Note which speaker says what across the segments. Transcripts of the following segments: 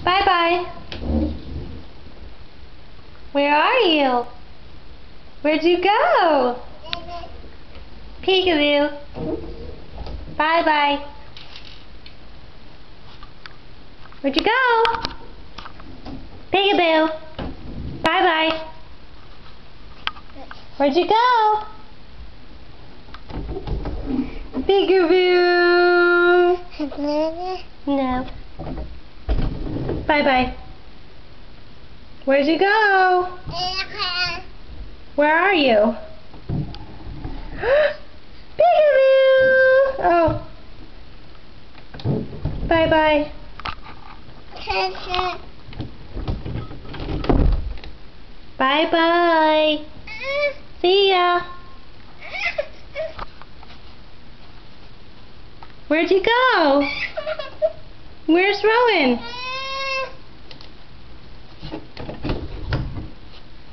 Speaker 1: Bye-bye. Where are you? Where'd you go? Peekaboo. Bye-bye. Where'd you go? Peekaboo. Bye-bye. Where'd you go? Peekaboo. No. Bye-bye. Where'd you go? Where are you? Peekaboo! Oh. Bye-bye. Bye-bye. See ya. Where'd you go? Where's Rowan?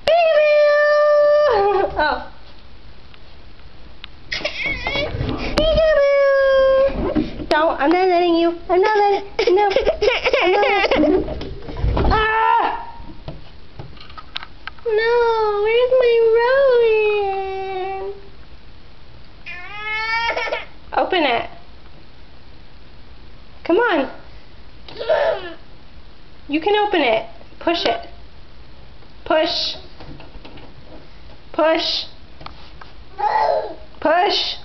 Speaker 1: Peekaboo! Oh. Peekaboo! Don't, I'm not letting you. I'm not letting, no. I'm not letting. Ah! No, where's my Rowan? Open it. Come on. You can open it. Push it. Push. Push. Push.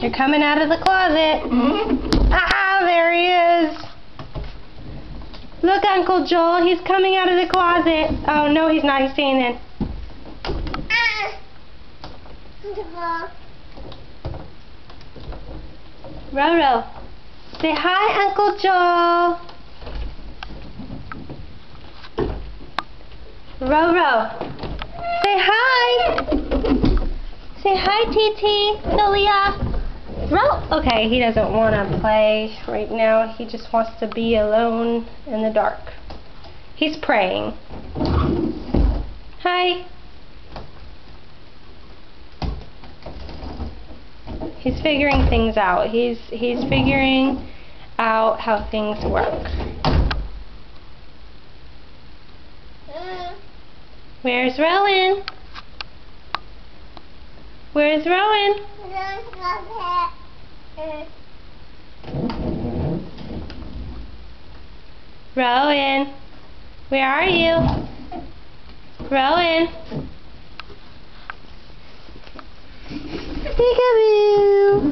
Speaker 1: You're coming out of the closet. Ah, there he is. Look, Uncle Joel, he's coming out of the closet. Oh, no, he's not. He's staying in. Roro, say hi, Uncle Joel. Roro, say hi. Say hi, TT, Lilia. Okay, he doesn't want to play right now. He just wants to be alone in the dark. He's praying. Hi. He's figuring things out. He's figuring out how things work. Where's Rowan? Where's Rowan? Rowan, where are you? Rowan. Peekaboo.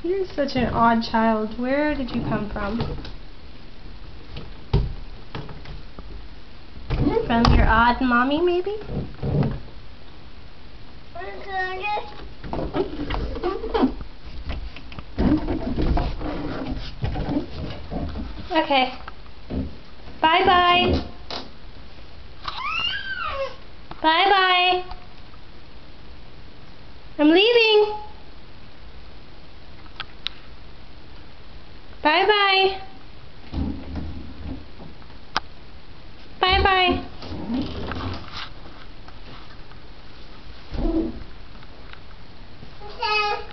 Speaker 1: You're such an odd child. Where did you come from? From your odd mommy, maybe? Okay. Bye-bye. Bye-bye. I'm leaving. Bye-bye. Bye-bye.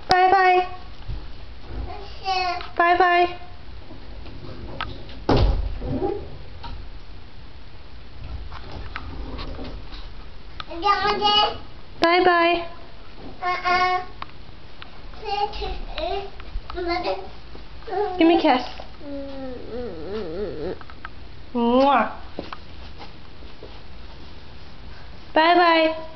Speaker 1: Bye-bye. Bye-bye. Bye-bye. Give me a kiss. Mwah. Bye-bye.